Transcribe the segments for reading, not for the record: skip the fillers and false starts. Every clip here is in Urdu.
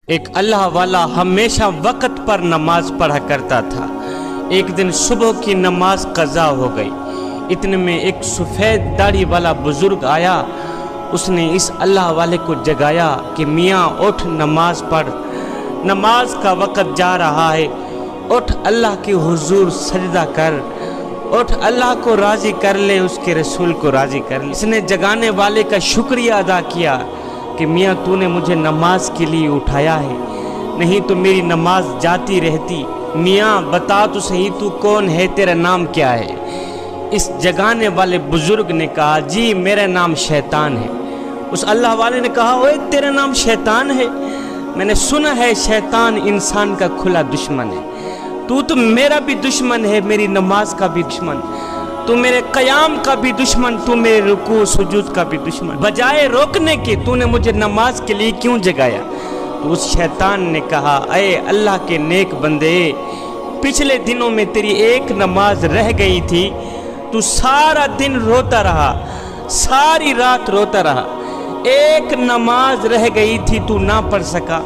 ایک اللہ والا ہمیشہ وقت پر نماز پڑھا کرتا تھا۔ ایک دن صبح کی نماز قضا ہو گئی، اتنے میں ایک سفید داڑھی والا بزرگ آیا۔ اس نے اس اللہ والے کو جگایا کہ میاں اٹھ، نماز پڑھ، نماز کا وقت جا رہا ہے، اٹھ اللہ کے حضور سجدہ کر، اٹھ اللہ کو راضی کر لے، اس کے رسول کو راضی کر لے۔ اس نے جگانے والے کا شکریہ ادا کیا کہ میاں تو نے مجھے نماز کے لیے اٹھایا ہے، نہیں تو میری نماز جاتی رہتی۔ میاں بتا تو صحیح تو کون ہے، تیرا نام کیا ہے؟ اس جگانے والے بزرگ نے کہا جی میرا نام شیطان ہے۔ اس اللہ والے نے کہا اوے تیرا نام شیطان ہے؟ میں نے سنا ہے شیطان انسان کا کھلا دشمن ہے، تو میرا بھی دشمن ہے، میری نماز کا بھی دشمن، تو میرے قیام کا بھی دشمن، تو میرے رکوع سجود کا بھی دشمن، بجائے روکنے کے تو نے مجھے نماز کے لیے کیوں جگایا؟ تو اس شیطان نے کہا اے اللہ کے نیک بندے، پچھلے دنوں میں تیری ایک نماز رہ گئی تھی، تو سارا دن روتا رہا، ساری رات روتا رہا، ایک نماز رہ گئی تھی تو نہ پڑھ سکا،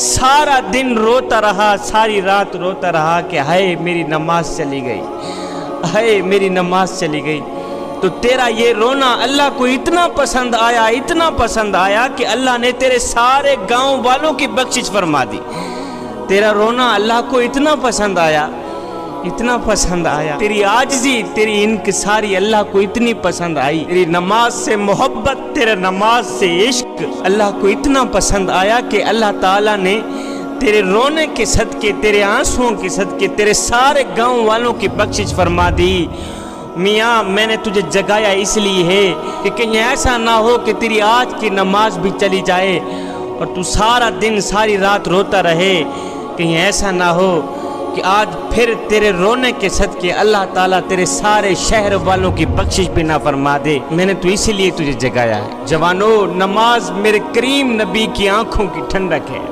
سارا دن روتا رہا، ساری رات روتا رہا کہ ہائے میری نماز چلی گئی، ہائے میری نماز چلی گئی۔ تو تیرا یہ رونا اللہ کو اتنا پسند آیا، اتنا پسند آیا کہ اللہ نے تیرے سارے گاؤں والوں کی بخشش فرما دی۔ تیرا رونا اللہ کو اتنا پسند آیا، اتنا پسند آیا، تیری عاجزی، تیری انکساری اللہ کو اتنی پسند آئی، تیری نماز سے محبت، تیرے نماز سے عشق اللہ کو اتنا پسند آیا کہ اللہ تعالیٰ نے تیرے رونے کے صدقے، تیرے آنسوؤں کے صدقے تیرے سارے گاؤں والوں کی بخشش فرما دی۔ میاں میں نے تجھے جگایا اس لیے ہے کہ کہیں ایسا نہ ہو کہ تیری آج کی نماز بھی چلی جائے اور تو سارا دن ساری رات روتا رہے، کہیں ایسا نہ ہو کہ آج پھر تیرے رونے کے صدقے اللہ تعالیٰ تیرے سارے شہر والوں کی بخشش بھی نہ فرما دے۔ میں نے تو اسی لیے تجھے جگایا ہے۔ جوانو، نماز میرے کریم نبی کی آنکھوں کی ٹھنڈک ہے،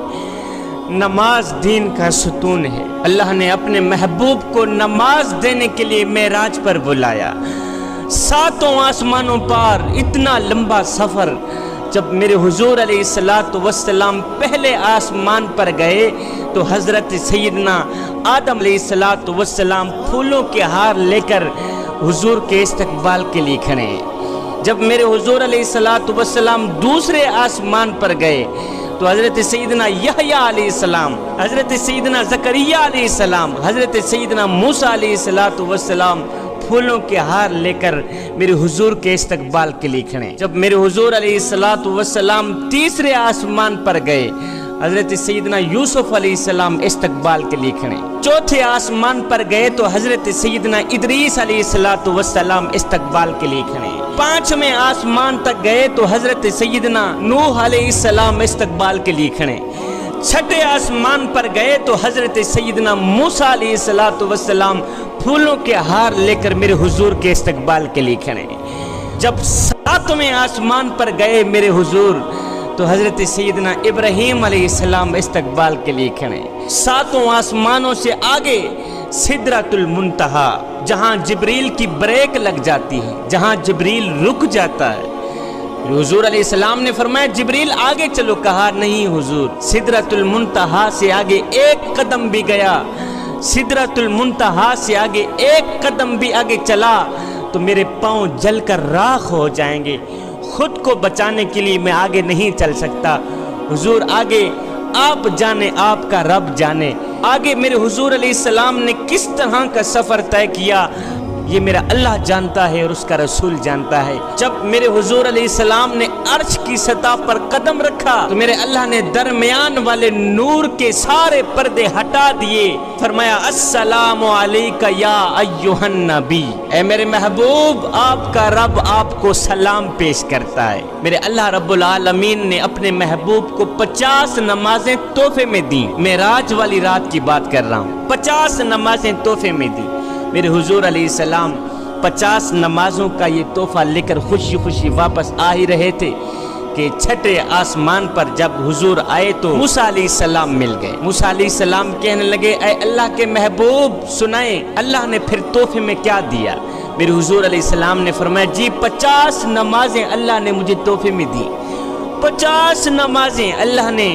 نماز دین کا ستون ہے۔ اللہ نے اپنے محبوب کو نماز دینے کے لیے معراج پر بلایا، ساتوں آسمانوں پر اتنا لمبا سفر۔ جب میرے حضور علیہ السلام پہلے آسمان پر گئے تو حضرت سیدنا آدم علیہ السلام پھولوں کے ہار لے کر حضور کے استقبال کے لیے کھڑے ہیں۔ جب میرے حضور علیہ السلام دوسرے آسمان پر گئے تو حضرت سیدنا یحییٰ علیہ السلام، حضرت سیدنا زکریا علیہ السلام، حضرت سیدنا موسیٰ علیہ السلام پھولوں کے ہار لے کر میرے حضور کے استقبال کے لیے کھڑے۔ جب میرے حضور علیہ السلام تیسرے آسمان پر گئے، حضرت سیدنا یوسف علیہ السلام استقبال کے لیے کھڑے۔ چوتھے آسمان پر گئے تو حضرت سیدنا ادریس علیہ السلام استقبال کے لیے کھڑے۔ پانچویں آسمان تک گئے تو حضرت سیدنا نوح علیہ السلام استقبال کے لیے کھڑے۔ چھٹے آسمان پر گئے تو حضرت سیدنا موسیٰ علیہ السلام پھولوں کے ہار لے کر میرے حضور کے استقبال کے لیے کھڑے۔ جب ساتویں آسمان پر گئے میرے حضور تو حضرت سیدنا ابراہیم علیہ السلام استقبال کے لیے کھڑے۔ ساتوں آسمانوں سے آگے سدرۃ المنتہا، جہاں جبریل کی بریک لگ جاتی ہے، جہاں جبریل رک جاتا ہے، حضور علیہ السلام نے فرمایا جبریل آگے چلو، کہا نہیں حضور، سدرۃ المنتہا سے آگے ایک قدم بھی گیا، سدرۃ المنتہا سے آگے ایک قدم بھی آگے چلا تو میرے پاؤں جل کر راکھ ہو جائیں گے، خود کو بچانے کے لیے میں آگے نہیں چل سکتا۔ حضور آگے آپ جانے، آپ کا رب جانے، آگے میرے حضور علیہ السلام نے کس طرح کا سفر طے کیا یہ میرا اللہ جانتا ہے اور اس کا رسول جانتا ہے۔ جب میرے حضور علیہ السلام نے عرش کی سطح پر قدم رکھا تو میرے اللہ نے درمیان والے نور کے سارے پردے ہٹا دیے، فرمایا السلام علیک یا ایھا النبی، اے میرے محبوب آپ کا رب آپ کو سلام پیش کرتا ہے۔ میرے اللہ رب العالمین نے اپنے محبوب کو 50 نمازیں تحفے میں دیں، معراج والی رات کی بات کر رہا ہوں، 50 نمازیں تحفے میں دیں۔ میرے حضور علیہ السلام 50 نمازوں کا یہ تحفہ لے کر خوشی خوشی واپس آ ہی رہے تھے کہ چھٹے آسمان پر جب حضور آئے تو موسیٰ علیہ السلام مل گئے۔ موسیٰ علیہ السلام کہنے لگے اے اللہ کے محبوب سنائیں اللہ نے پھر تحفے میں کیا دیا؟ میرے حضور علیہ السلام نے فرمایا جی 50 نمازیں اللہ نے مجھے تحفے میں دی، 50 نمازیں اللہ نے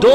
2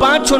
5